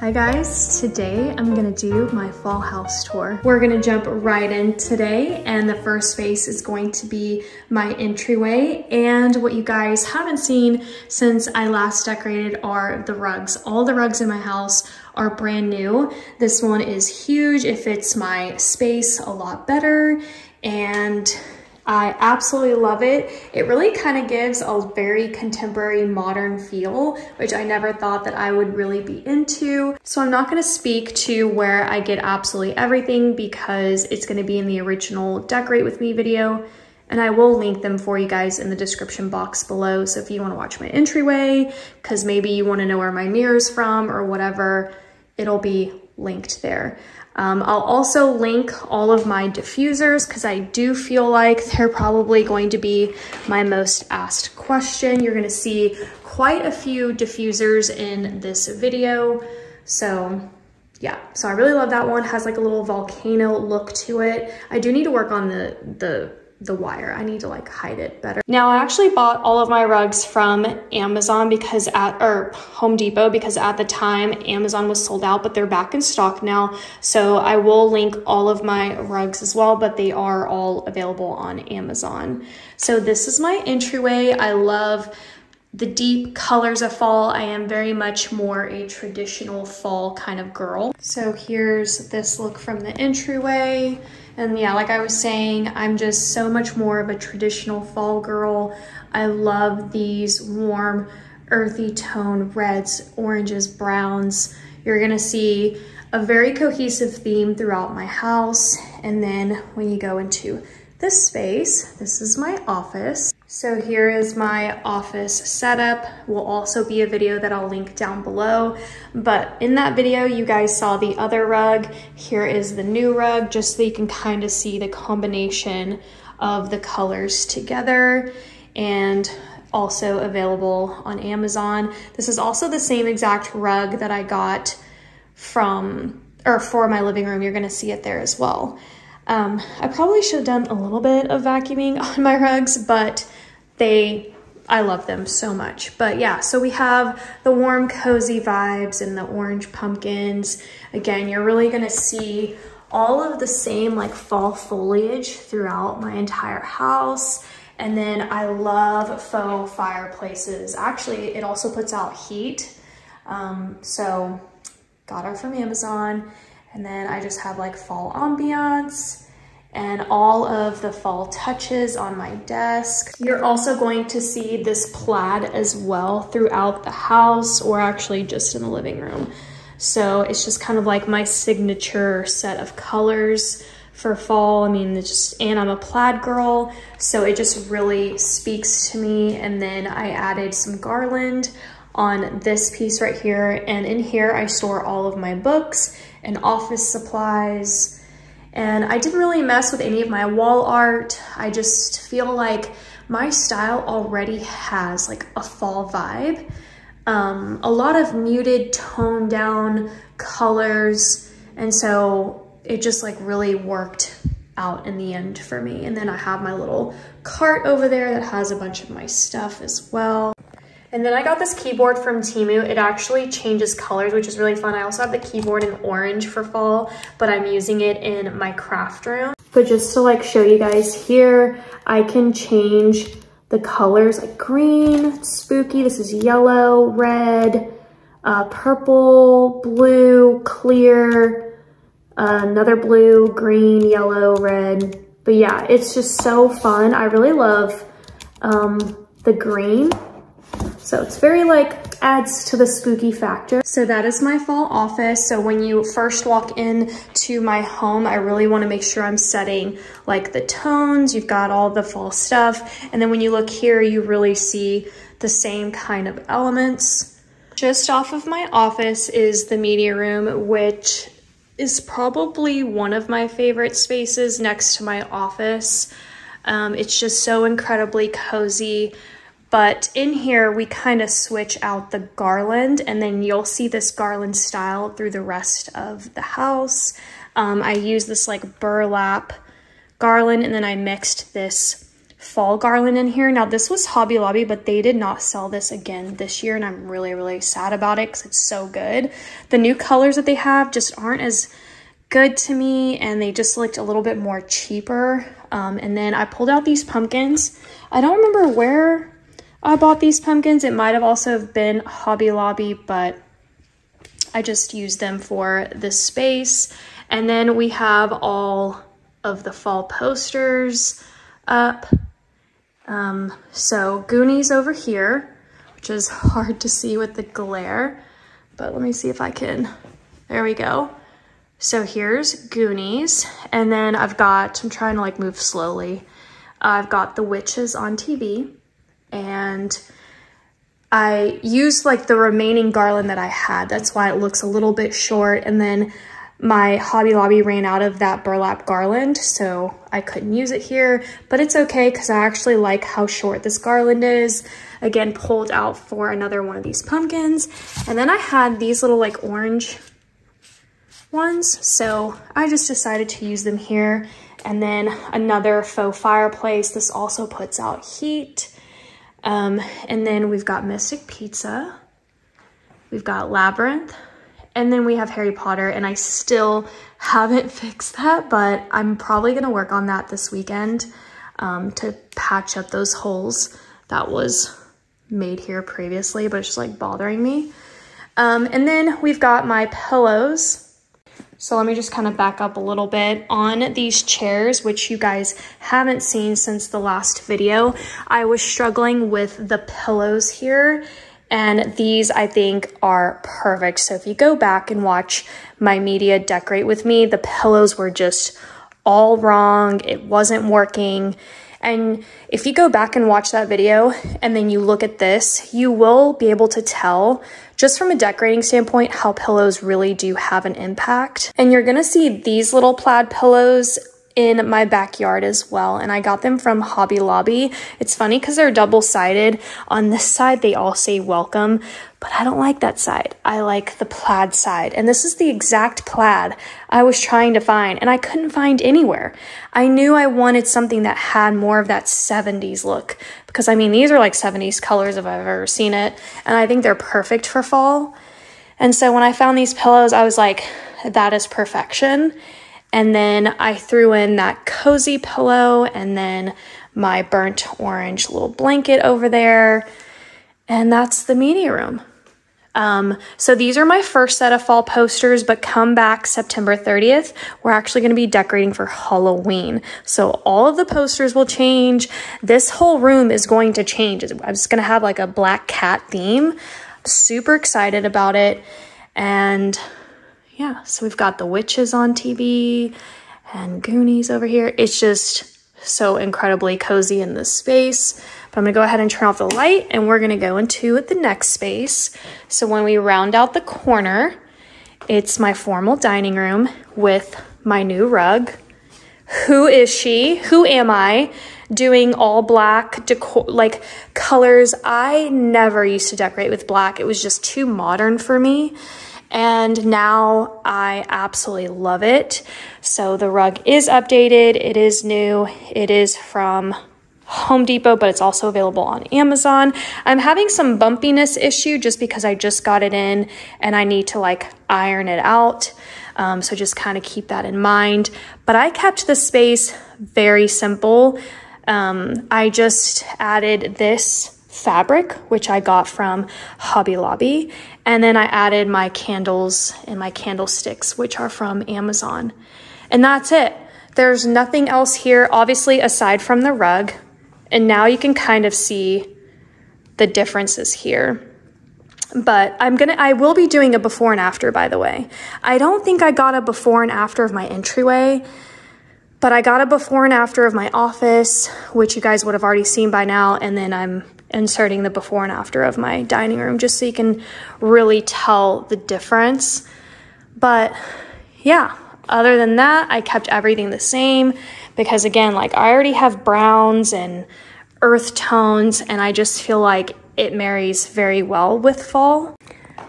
Hi guys, today I'm gonna do my fall house tour. We're gonna jump right in today, and the first space is going to be my entryway. And what you guys haven't seen since I last decorated are the rugs. All the rugs in my house are brand new. This one is huge. It fits my space a lot better, and I absolutely love it. It really kind of gives a very contemporary modern feel, which I never thought that I would really be into. So I'm not gonna speak to where I get absolutely everything because it's gonna be in the original Decorate With Me video, and I will link them for you guys in the description box below. So if you wanna watch my entryway, cause maybe you wanna know where my mirror's from or whatever, it'll be linked there. I'll also link all of my diffusers because I do feel like they're probably going to be my most asked question. You're gonna see quite a few diffusers in this video. So yeah, so I really love that one. It has like a little volcano look to it. I do need to work on the wire. I need to like hide it better. Now I actually bought all of my rugs from Amazon or Home Depot because at the time Amazon was sold out, but they're back in stock now. So I will link all of my rugs as well, but they are all available on Amazon. So this is my entryway. I love the deep colors of fall. I am very much more a traditional fall kind of girl. So here's this look from the entryway. And yeah, like I was saying, I'm just so much more of a traditional fall girl. I love these warm, earthy tone reds, oranges, browns. You're gonna see a very cohesive theme throughout my house. And then when you go into this space, this is my office. So here is my office setup. Will also be a video that I'll link down below. But in that video, you guys saw the other rug. Here is the new rug, just so you can kind of see the combination of the colors together, and also available on Amazon. This is also the same exact rug that I got for my living room. You're gonna see it there as well. I probably should have done a little bit of vacuuming on my rugs, but I love them so much. But yeah, so we have the warm, cozy vibes and the orange pumpkins. Again, you're really gonna see all of the same like fall foliage throughout my entire house. And then I love faux fireplaces. Actually, it also puts out heat. So got her from Amazon. And then I just have like fall ambiance and all of the fall touches on my desk. You're also going to see this plaid as well throughout the house, or actually just in the living room. So it's just kind of like my signature set of colors for fall. I mean, and I'm a plaid girl, so it just really speaks to me. And then I added some garland on this piece right here. And in here, I store all of my books and office supplies. And I didn't really mess with any of my wall art. I just feel like my style already has like a fall vibe. A lot of muted, toned down colors. And so it just like really worked out in the end for me. And then I have my little cart over there that has a bunch of my stuff as well. And then I got this keyboard from Temu. It actually changes colors, which is really fun. I also have the keyboard in orange for fall, but I'm using it in my craft room. But just to like show you guys here, I can change the colors like green, spooky. This is yellow, red, purple, blue, clear, another blue, green, yellow, red. But yeah, it's just so fun. I really love the green. So it's very like adds to the spooky factor. So that is my fall office. So when you first walk in to my home, I really want to make sure I'm setting like the tones. You've got all the fall stuff. And then when you look here, you really see the same kind of elements. Just off of my office is the media room, which is probably one of my favorite spaces next to my office. It's just so incredibly cozy. But in here, we kind of switch out the garland, and then you'll see this garland style through the rest of the house. I use this like burlap garland, and then I mixed this fall garland in here. Now this was Hobby Lobby, but they did not sell this again this year, and I'm really, really sad about it because it's so good. The new colors that they have just aren't as good to me, and they just looked a little bit more cheaper. And then I pulled out these pumpkins. I don't remember where I bought these pumpkins. It might have also been Hobby Lobby, but I just used them for this space. And then we have all of the fall posters up. So Goonies over here, which is hard to see with the glare, but let me see if I can, there we go. So here's Goonies, and then I'm trying to like move slowly. I've got the witches on TV, and I used like the remaining garland that I had. That's why it looks a little bit short. And then my Hobby Lobby ran out of that burlap garland, so I couldn't use it here, but it's okay because I actually like how short this garland is. Again, pulled out for another one of these pumpkins. And then I had these little like orange ones, so I just decided to use them here. And then another faux fireplace. This also puts out heat. And then we've got Mystic Pizza. We've got Labyrinth. And then we have Harry Potter, and I still haven't fixed that, but I'm probably gonna work on that this weekend to patch up those holes that was made here previously, but it's just like bothering me. And then we've got my pillows. So let me just kind of back up a little bit on these chairs, which you guys haven't seen since the last video. I was struggling with the pillows here, and these I think are perfect. So if you go back and watch my media decorate with me, the pillows were just all wrong. It wasn't working. And if you go back and watch that video and then you look at this, you will be able to tell just from a decorating standpoint how pillows really do have an impact. And you're gonna see these little plaid pillows in my backyard as well, and I got them from Hobby Lobby. It's funny because they're double-sided. On this side they all say welcome, but I don't like that side. I like the plaid side, and this is the exact plaid I was trying to find, and I couldn't find anywhere. I knew I wanted something that had more of that 70s look, because I mean these are like 70s colors if I've ever seen it, and I think they're perfect for fall. And so when I found these pillows, I was like, that is perfection. And then I threw in that cozy pillow and then my burnt orange little blanket over there. And that's the media room. So these are my first set of fall posters, but come back September 30th, we're actually going to be decorating for Halloween. So all of the posters will change. This whole room is going to change. I'm just going to have like a black cat theme. Super excited about it. And yeah, so we've got the witches on TV and Goonies over here. It's just so incredibly cozy in this space. But I'm gonna go ahead and turn off the light, and we're gonna go into the next space. So when we round out the corner, it's my formal dining room with my new rug. Who is she? Who am I? Doing all black decor, like colors. I never used to decorate with black. It was just too modern for me. And now I absolutely love it. So the rug is updated. It is new. It is from Home Depot, but it's also available on Amazon. I'm having some bumpiness issue just because I just got it in and I need to like iron it out. So just kind of keep that in mind. But I kept the space very simple. I just added this fabric, which I got from Hobby Lobby, and then I added my candles and my candlesticks, which are from Amazon, and that's it. There's nothing else here, obviously, aside from the rug, and now you can kind of see the differences here. But I will be doing a before and after, by the way. I don't think I got a before and after of my entryway, but I got a before and after of my office, which you guys would have already seen by now, and then I'm inserting the before and after of my dining room just so you can really tell the difference. But yeah, other than that, I kept everything the same because again, like I already have browns and earth tones, and I just feel like it marries very well with fall.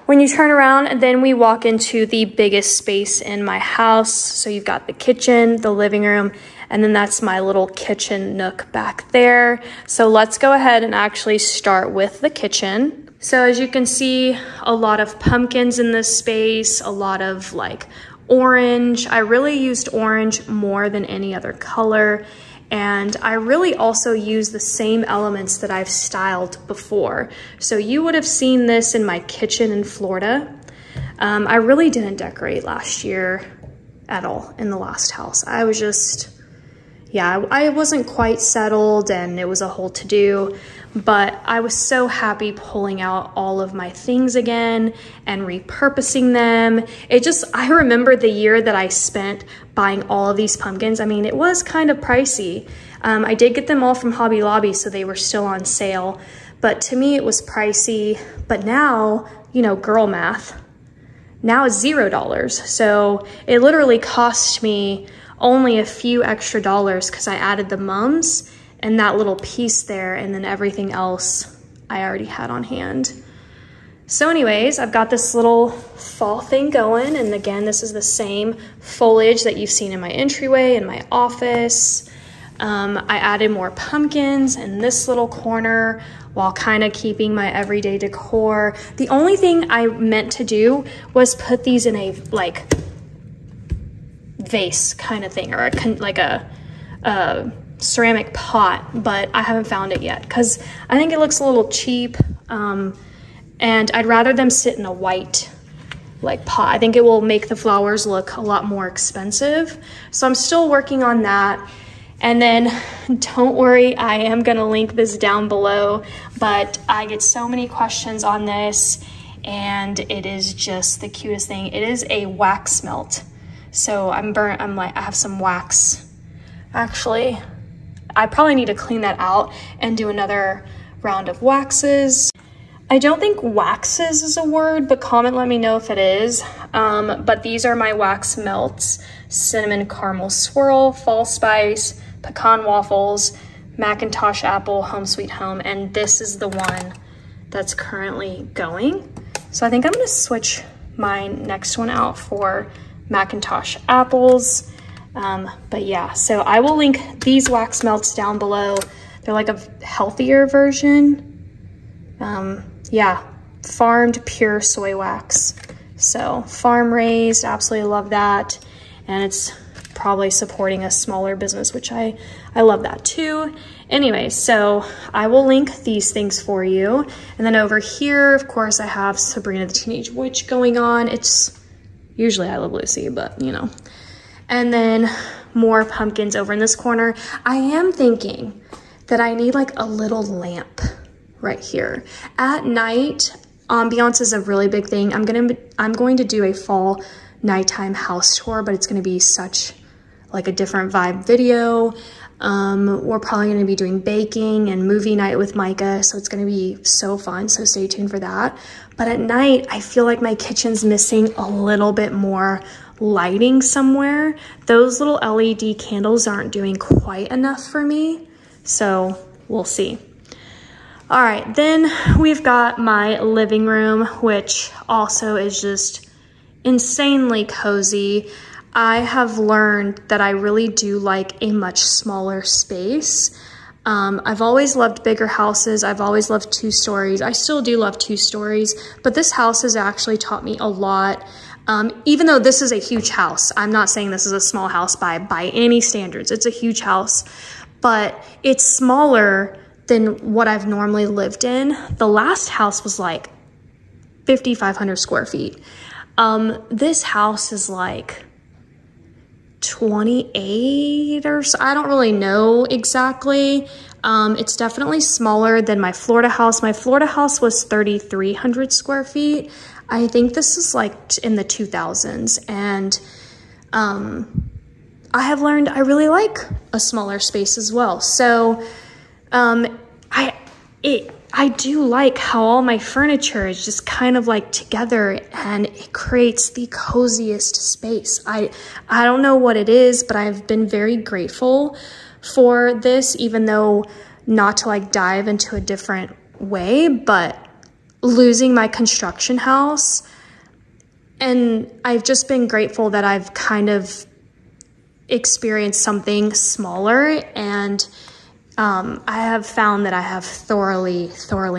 When you turn around, and then we walk into the biggest space in my house. So you've got the kitchen, the living room, And then that's my little kitchen nook back there. So let's go ahead and actually start with the kitchen. So as you can see, a lot of pumpkins in this space, a lot of like orange. I really used orange more than any other color. And I really also use the same elements that I've styled before. So you would have seen this in my kitchen in Florida. I really didn't decorate last year at all in the last house. I was just, yeah, I wasn't quite settled and it was a whole to-do, but I was so happy pulling out all of my things again and repurposing them. I remember the year that I spent buying all of these pumpkins. I mean, it was kind of pricey. I did get them all from Hobby Lobby, so they were still on sale, but to me it was pricey. But now, you know, girl math, now it's $0. So it literally cost me only a few extra dollars because I added the mums and that little piece there, and then everything else I already had on hand. So anyways, I've got this little fall thing going, and again, this is the same foliage that you've seen in my entryway in my office. I added more pumpkins in this little corner while kind of keeping my everyday decor. The only thing I meant to do was put these in a like vase kind of thing, or like a ceramic pot, but I haven't found it yet because I think it looks a little cheap, and I'd rather them sit in a white like pot. I think it will make the flowers look a lot more expensive. So I'm still working on that. And then don't worry, I am gonna link this down below, but I get so many questions on this and it is just the cutest thing. It is a wax melt. So I have some wax. Actually, I probably need to clean that out and do another round of waxes. I don't think waxes is a word, but comment, let me know if it is. But these are my wax melts: cinnamon caramel swirl, fall spice, pecan waffles, Macintosh apple, home sweet home, and this is the one that's currently going. So I think I'm gonna switch my next one out for Macintosh apples. But yeah, so I will link these wax melts down below. They're like a healthier version. Yeah, farmed pure soy wax. So farm raised, absolutely love that. And it's probably supporting a smaller business, which I love that too. Anyway, so I will link these things for you. And then over here, of course, I have Sabrina the Teenage Witch going on. It's usually I Love Lucy, but you know. And then more pumpkins over in this corner. I am thinking that I need like a little lamp right here. At night, ambiance is a really big thing. I'm going to do a fall nighttime house tour, but it's going to be such like a different vibe video. We're probably going to be doing baking and movie night with Micah, so it's going to be so fun, so stay tuned for that. But at night, I feel like my kitchen's missing a little bit more lighting somewhere. Those little LED candles aren't doing quite enough for me, so we'll see. All right, then we've got my living room, which also is just insanely cozy. I have learned that I really do like a much smaller space. I've always loved bigger houses. I've always loved 2 stories. I still do love 2 stories, but this house has actually taught me a lot. Even though this is a huge house, I'm not saying this is a small house by any standards. It's a huge house, but it's smaller than what I've normally lived in. The last house was like 5,500 square feet. This house is like 28 or so. I don't really know exactly. It's definitely smaller than my Florida house. My Florida house was 3,300 square feet. I think this is like in the 2000s. And I have learned I really like a smaller space as well. So I do like how all my furniture is just kind of like together and it creates the coziest space. I don't know what it is, but I've been very grateful for this, even though not to like dive into a different way, but losing my construction house. And I've just been grateful that I've kind of experience something smaller, and I have found that I have thoroughly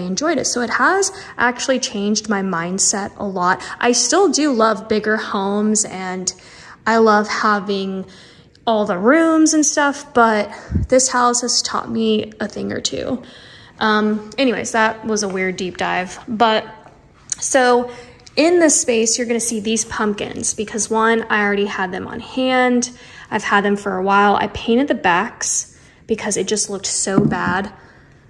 enjoyed it. So it has actually changed my mindset a lot. I still do love bigger homes, and I love having all the rooms and stuff, but this house has taught me a thing or two. Anyways, that was a weird deep dive. But so in this space, you're gonna see these pumpkins because one, I already had them on hand. I've had them for a while. I painted the backs because it just looked so bad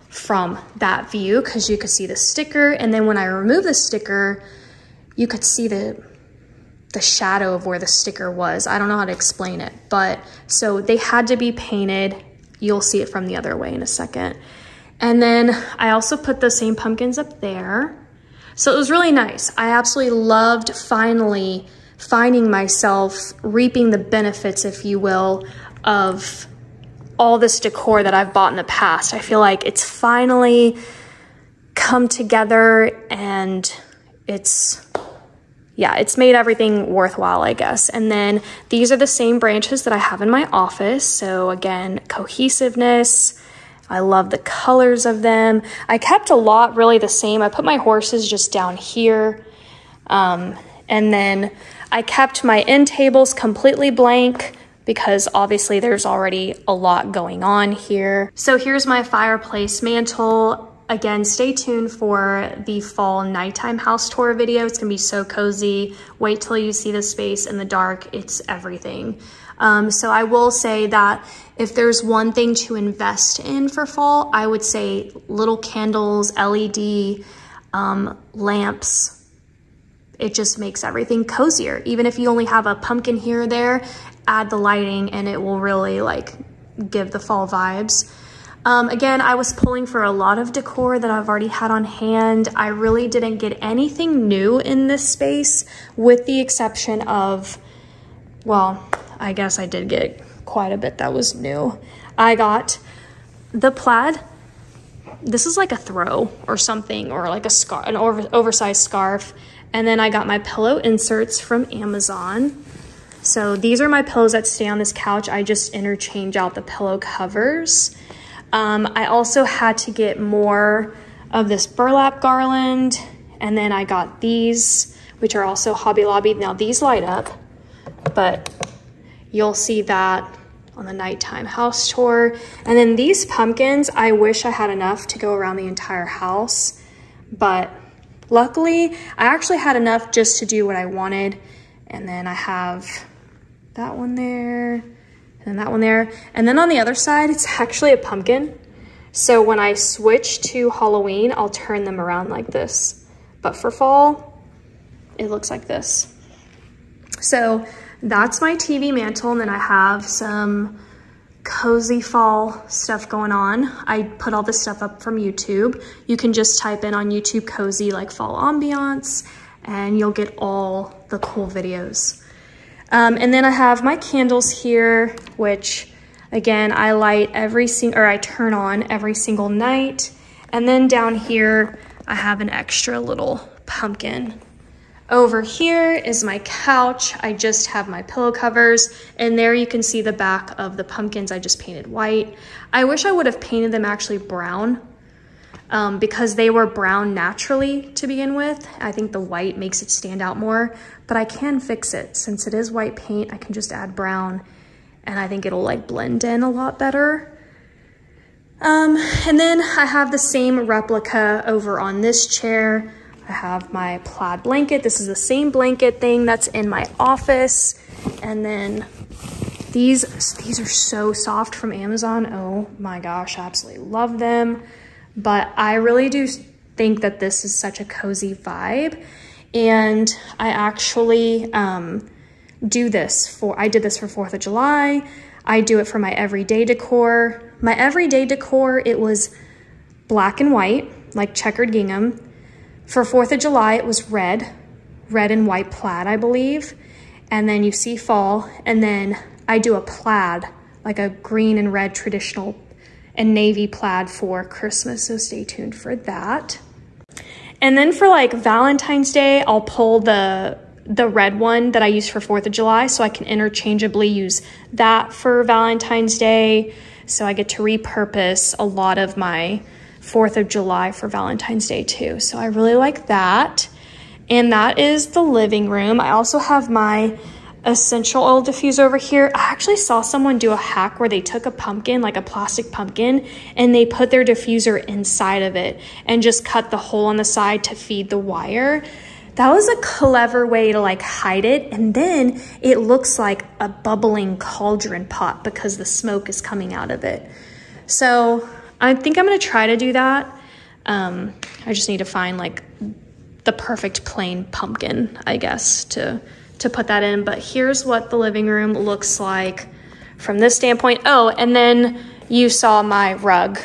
from that view because you could see the sticker. And then when I removed the sticker, you could see the shadow of where the sticker was. I don't know how to explain it, but so they had to be painted. You'll see it from the other way in a second. And then I also put the same pumpkins up there. So it was really nice. I absolutely loved finally finding myself reaping the benefits, if you will, of all this decor that I've bought in the past. I feel like it's finally come together, and it's made everything worthwhile, I guess. And then these are the same branches that I have in my office. So again, cohesiveness. I love the colors of them. I kept a lot really the same. I put my horses just down here. And then I kept my end tables completely blank because obviously there's already a lot going on here. So here's my fireplace mantle. Again, stay tuned for the fall nighttime house tour video. It's gonna be so cozy. Wait till you see the space in the dark. It's everything. So I will say that if there's one thing to invest in for fall, I would say little candles, LED lamps. It just makes everything cozier. Even if you only have a pumpkin here or there, add the lighting and it will really like give the fall vibes. Again, I was pulling for a lot of decor that I've already had on hand. I really didn't get anything new in this space with the exception of, well, I guess I did get quite a bit that was new. I got the plaid. This is like a throw or something, or like a scarf, an oversized scarf. And then I got my pillow inserts from Amazon. So these are my pillows that stay on this couch. I just interchange out the pillow covers. I also had to get more of this burlap garland. And then I got these, which are also Hobby Lobby. Now these light up, but you'll see that on the nighttime house tour. And then these pumpkins, I wish I had enough to go around the entire house, but luckily I actually had enough just to do what I wanted. And then I have that one there, and that one there. And then on the other side, it's actually a pumpkin. So when I switch to Halloween, I'll turn them around like this. But for fall, it looks like this. So that's my TV mantle. And then I have some cozy fall stuff going on. I put all this stuff up from YouTube. You can just type in on YouTube cozy like fall ambiance and you'll get all the cool videos. And then I have my candles here, which again, I light I turn on every single night. And then down here, I have an extra little pumpkin. Over here is my couch. I just have my pillow covers, and there you can see the back of the pumpkins I just painted white. I wish I would have painted them actually brown because they were brown naturally to begin with. I think the white makes it stand out more, but I can fix it. Since it is white paint, I can just add brown and I think it'll like blend in a lot better. And then I have the same replica over on this chair. I have my plaid blanket. This is the same blanket thing that's in my office. And then these are so soft from Amazon. Oh my gosh, I absolutely love them. But I really do think that this is such a cozy vibe. And I actually I did this for 4th of July. I do it for my everyday decor. My everyday decor, it was black and white, like checkered gingham. For 4th of July, it was red and white plaid, I believe. And then you see fall, and then I do a plaid, like a green and red traditional and navy plaid for Christmas, so stay tuned for that. And then for like Valentine's Day, I'll pull the the red one that I use for 4th of July, so I can interchangeably use that for Valentine's Day. So I get to repurpose a lot of my 4th of July for Valentine's Day too. So I really like that. And that is the living room. I also have my essential oil diffuser over here. I actually saw someone do a hack where they took a pumpkin, like a plastic pumpkin, and they put their diffuser inside of it and just cut the hole on the side to feed the wire. That was a clever way to like hide it. And then it looks like a bubbling cauldron pot because the smoke is coming out of it. So I think I'm gonna try to do that. I just need to find like the perfect plain pumpkin, I guess, to put that in. But here's what the living room looks like from this standpoint. Oh, and then you saw my rug.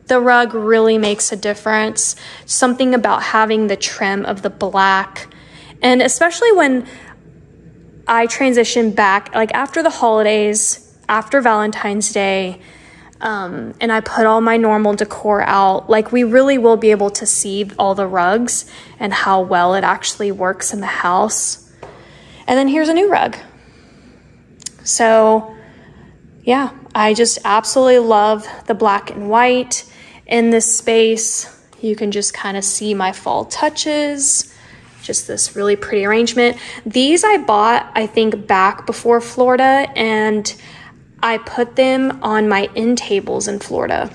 The rug really makes a difference. Something about having the trim of the black, and especially when I transition back, like after the holidays, after Valentine's Day, and I put all my normal decor out, like we really will be able to see all the rugs and how well it actually works in the house. And then here's a new rug. So yeah, I just absolutely love the black and white in this space. You can just kind of see my fall touches, just this really pretty arrangement. These I bought, I think, back before Florida, and I put them on my end tables in Florida.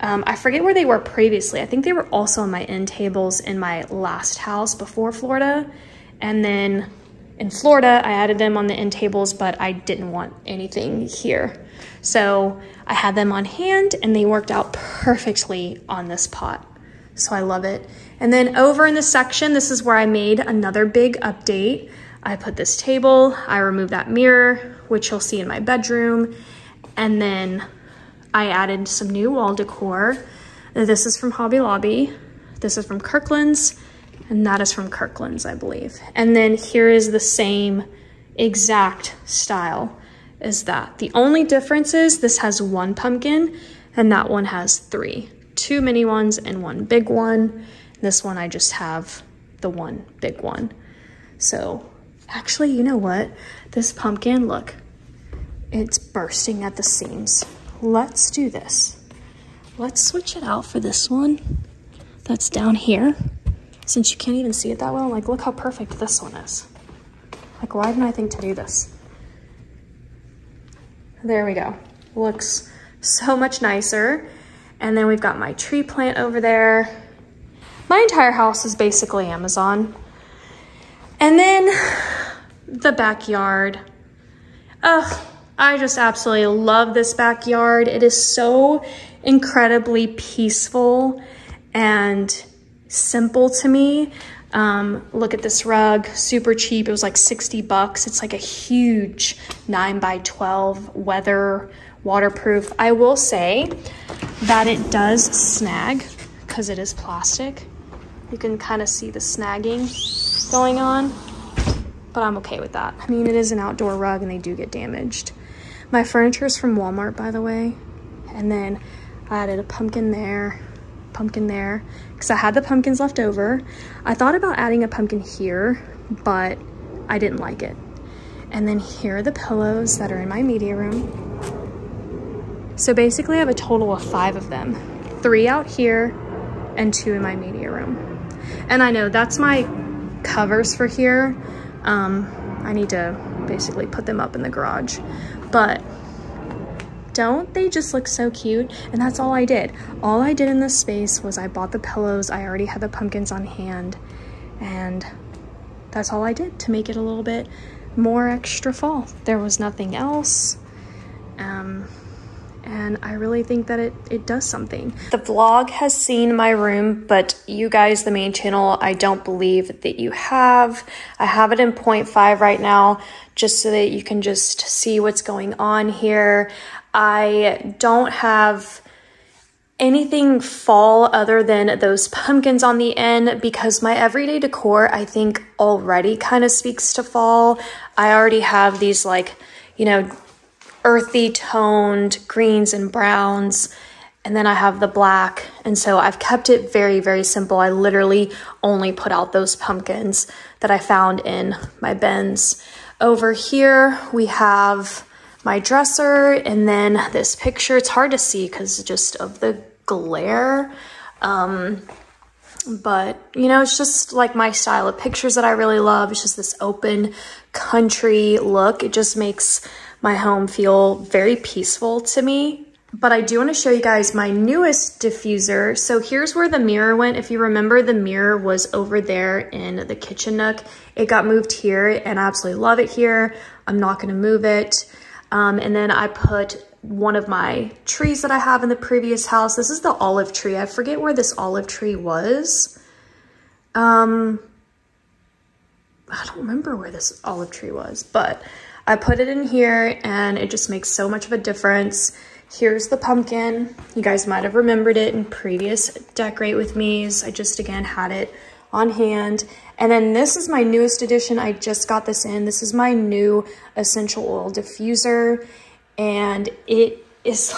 I forget where they were previously. I think they were also on my end tables in my last house before Florida. And then in Florida, I added them on the end tables, but I didn't want anything here. So I had them on hand and they worked out perfectly on this pot. So I love it. And then over in this section, this is where I made another big update. I put this table, I removed that mirror, which you'll see in my bedroom. And then I added some new wall decor. This is from Hobby Lobby. This is from Kirkland's, and that is from Kirkland's, I believe. And then here is the same exact style as that. The only difference is this has one pumpkin and that one has 3. 2 mini ones and 1 big one. This one I just have the 1 big one. So actually, you know what? This pumpkin, look, it's bursting at the seams. Let's do this. Let's switch it out for this one that's down here. Since you can't even see it that well, like look how perfect this one is. Like why didn't I think to do this? There we go. Looks so much nicer. And then we've got my tree plant over there. My entire house is basically Amazon. And then the backyard. Ugh, I just absolutely love this backyard. It is so incredibly peaceful and simple to me. Look at this rug, super cheap. It was like 60 bucks. It's like a huge 9x12 weather waterproof. I will say that it does snag because it is plastic. You can kind of see the snagging going on, but I'm okay with that. I mean, it is an outdoor rug and they do get damaged. My furniture is from Walmart, by the way. And then I added a pumpkin there, because I had the pumpkins left over. I thought about adding a pumpkin here, but I didn't like it. And then here are the pillows that are in my media room. So basically I have a total of 5 of them, 3 out here and 2 in my media room. And I know that's my covers for here. I need to basically put them up in the garage, but don't they just look so cute? And that's all I did. All I did in this space was I bought the pillows. I already had the pumpkins on hand, and that's all I did to make it a little bit more extra fall. There was nothing else. And I really think that it does something. The vlog has seen my room, but you guys, the main channel, I don't believe that you have. I have it in 0.5 right now, just so that you can just see what's going on here. I don't have anything fall other than those pumpkins on the end, because my everyday decor, I think, already kind of speaks to fall. I already have these, like, you know, earthy toned greens and browns, and then I have the black. And so I've kept it very, very simple. I literally only put out those pumpkins that I found in my bins. Over here, we have my dresser, and then this picture. It's hard to see because just of the glare. But you know, it's just like my style of pictures that I really love. It's just this open country look. It just makes my home feel very peaceful to me. But I do want to show you guys my newest diffuser. So here's where the mirror went. If you remember, the mirror was over there in the kitchen nook. It got moved here, and I absolutely love it here. I'm not going to move it. And then I put one of my trees that I have in the previous house. This is the olive tree. I forget where this olive tree was. I don't remember where this olive tree was, but I put it in here, and it just makes so much of a difference. Here's the pumpkin. You guys might have remembered it in previous Decorate With Me's. I just, again, had it on hand. And then this is my newest addition. I just got this in. This is my new essential oil diffuser. And it is,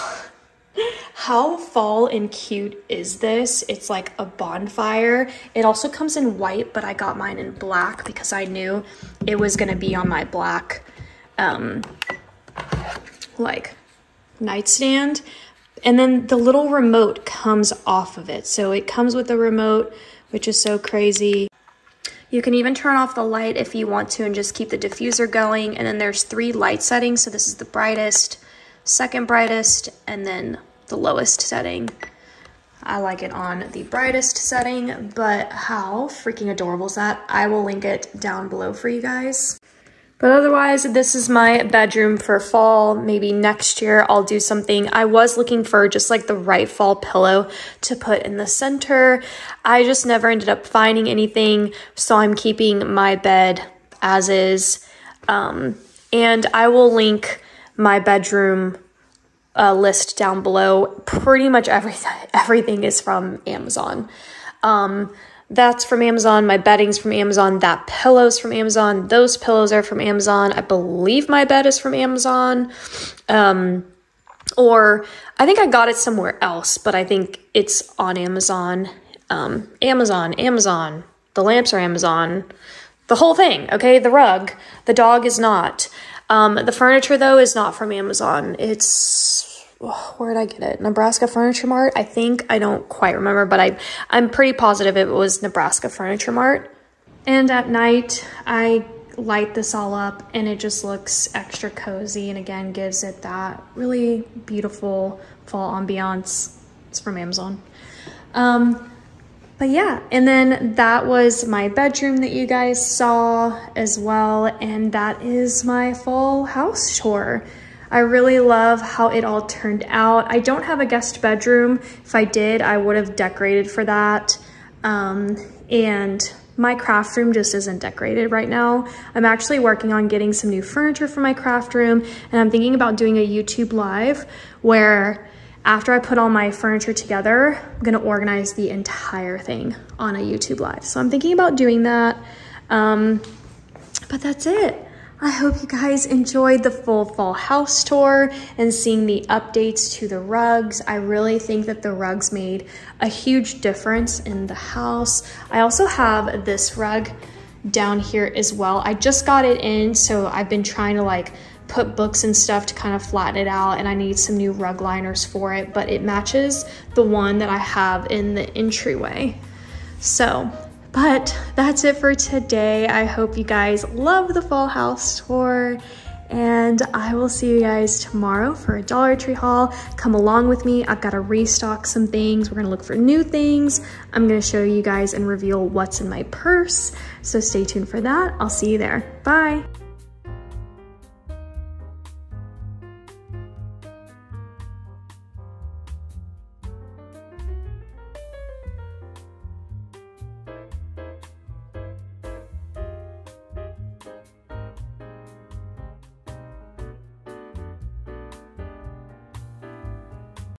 how fall and cute is this? It's like a bonfire. It also comes in white, but I got mine in black because I knew it was gonna be on my black, like, nightstand. And then the little remote comes off of it. So it comes with a remote, which is so crazy. You can even turn off the light if you want to and just keep the diffuser going. And then there's 3 light settings. So this is the brightest, second brightest, and then the lowest setting. I like it on the brightest setting, but how freaking adorable is that? I will link it down below for you guys. But otherwise, this is my bedroom for fall. Maybe next year I'll do something. I was looking for just like the right fall pillow to put in the center. I just never ended up finding anything, so I'm keeping my bed as is. And I will link my bedroom list down below. Pretty much everything is from Amazon. That's from Amazon. My bedding's from Amazon. That pillow's from Amazon. Those pillows are from Amazon. I believe my bed is from Amazon. Or I think I got it somewhere else, but I think it's on Amazon. Amazon. The lamps are Amazon. The whole thing, okay? The rug. The dog is not. The furniture, though, is not from Amazon. It's... where did I get it? Nebraska Furniture Mart, I think. I don't quite remember, but I'm pretty positive it was Nebraska Furniture Mart. And at night, I light this all up, and it just looks extra cozy, and again, gives it that really beautiful fall ambiance. It's from Amazon. But yeah, and then that was my bedroom that you guys saw as well, and that is my fall house tour. I really love how it all turned out. I don't have a guest bedroom. If I did, I would have decorated for that. And my craft room just isn't decorated right now. I'm actually working on getting some new furniture for my craft room, and I'm thinking about doing a YouTube live where after I put all my furniture together, I'm gonna organize the entire thing on a YouTube live. So I'm thinking about doing that. But that's it. I hope you guys enjoyed the full fall house tour and seeing the updates to the rugs. I really think that the rugs made a huge difference in the house. I also have this rug down here as well. I just got it in, so I've been trying to like put books and stuff to kind of flatten it out, and I need some new rug liners for it, but it matches the one that I have in the entryway. So, but that's it for today. I hope you guys love the fall house tour, and I will see you guys tomorrow for a Dollar Tree haul. Come along with me. I've got to restock some things. We're gonna look for new things. I'm gonna show you guys and reveal what's in my purse. So stay tuned for that. I'll see you there. Bye.